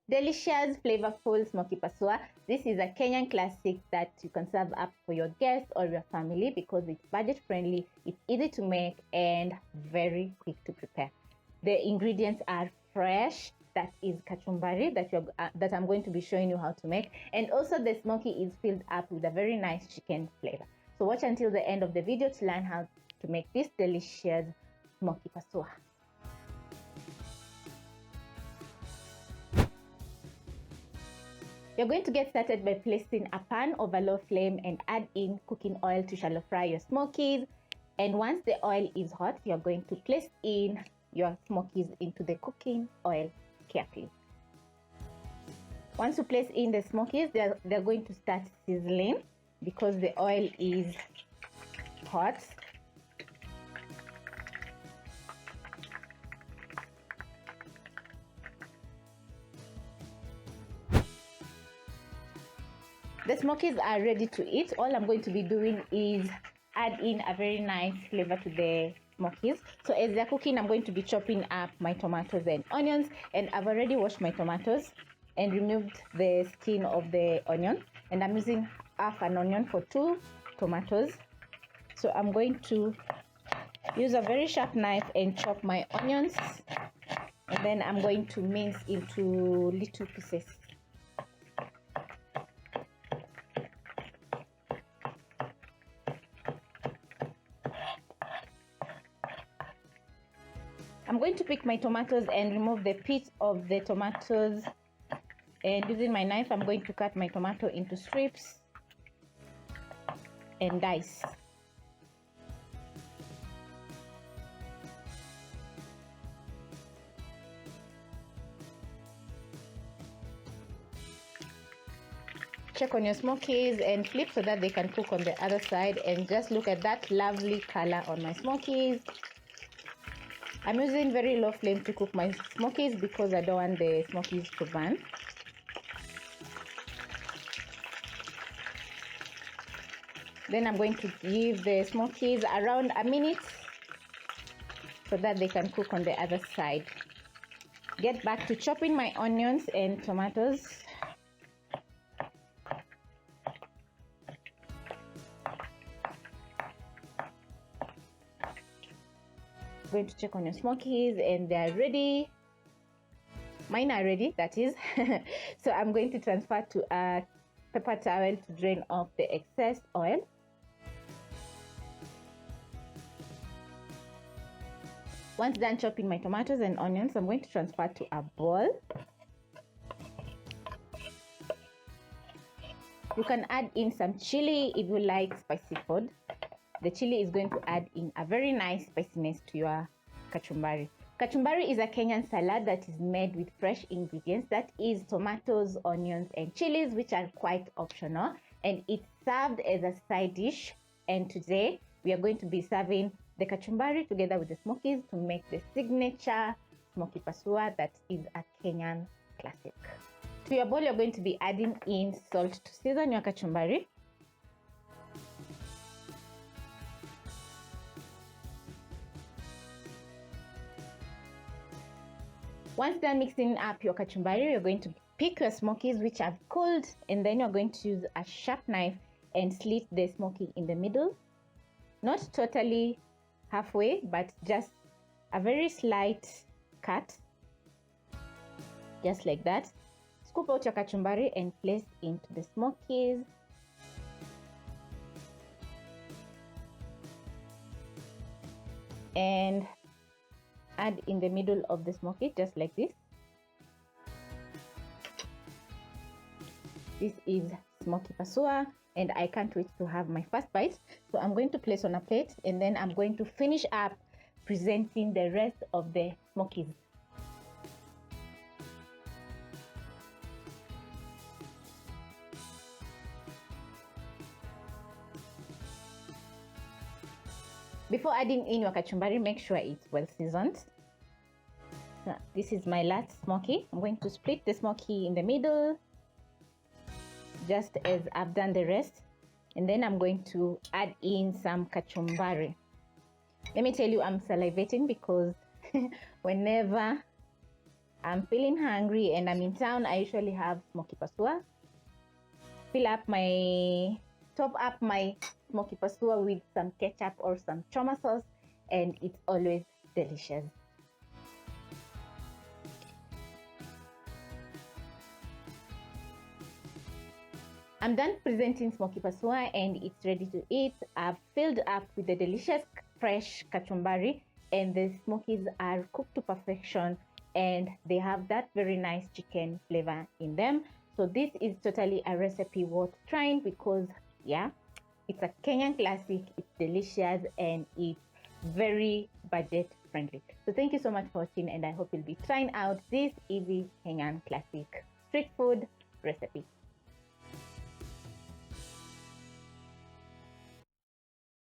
Delicious, flavorful smoky pasua. This is a Kenyan classic that you can serve up for your guests or your family because it's budget friendly, it's easy to make, and very quick to prepare. The ingredients are fresh. That is kachumbari that I'm going to be showing you how to make, and also the smoky is filled up with a very nice chicken flavor. So watch until the end of the video to learn how to make this delicious smoky pasua. You're going to get started by placing a pan over low flame and add in cooking oil to shallow fry your smokies. And once the oil is hot, you're going to place in your smokies into the cooking oil carefully. Once you place in the smokies, they're going to start sizzling because the oil is hot. The smokies are ready to eat. All I'm going to be doing is add in a very nice flavor to the smokies. So as they're cooking, I'm going to be chopping up my tomatoes and onions, and I've already washed my tomatoes and removed the skin of the onion, and I'm using half an onion for 2 tomatoes. So I'm going to use a very sharp knife and chop my onions, and then I'm going to mince into little pieces. I'm going to pick my tomatoes and remove the pits of the tomatoes, and using my knife I'm going to cut my tomato into strips and dice. Check on your smokies and flip so that they can cook on the other side, and just look at that lovely color on my smokies. I'm using very low flame to cook my smokies because I don't want the smokies to burn. Then I'm going to give the smokies around a minute so that they can cook on the other side. Get back to chopping my onions and tomatoes. Going to check on your smokies and they are ready. Mine are ready, that is. So I'm going to transfer to a paper towel to drain off the excess oil. Once done chopping my tomatoes and onions, I'm going to transfer to a bowl. You can add in some chili if you like spicy food. The chili is going to add in a very nice spiciness to your kachumbari. Kachumbari is a Kenyan salad that is made with fresh ingredients, that is tomatoes, onions, and chilies, which are quite optional, and it's served as a side dish. And today we are going to be serving the kachumbari together with the smokies to make the signature smoky pasua that is a Kenyan classic. To your bowl, you're going to be adding in salt to season your kachumbari. Once done mixing up your kachumbari, you're going to pick your smokies, which have cooled, and then you're going to use a sharp knife and slit the smoky in the middle. Not totally halfway, but just a very slight cut, just like that. Scoop out your kachumbari and place into the smokies. And add in the middle of the smoky, just like this. This is smoky pasua, and I can't wait to have my first bite. So I'm going to place on a plate, and then I'm going to finish up presenting the rest of the smokies. Before adding in your kachumbari, make sure it's well seasoned. Now, this is my last smoky. I'm going to split the smoky in the middle, just as I've done the rest. And then I'm going to add in some kachumbari. Let me tell you, I'm salivating because whenever I'm feeling hungry and I'm in town, I usually have Smokie Pasua. Top up my Smokie Pasua with some ketchup or some choma sauce, and it's always delicious. I'm done presenting Smokie Pasua and it's ready to eat. I've filled up with the delicious fresh kachumbari, and the smokies are cooked to perfection and they have that very nice chicken flavor in them. So this is totally a recipe worth trying because yeah, it's a Kenyan classic, it's delicious, and it's very budget friendly. So thank you so much for watching, and I hope you'll be trying out this easy Kenyan classic street food recipe.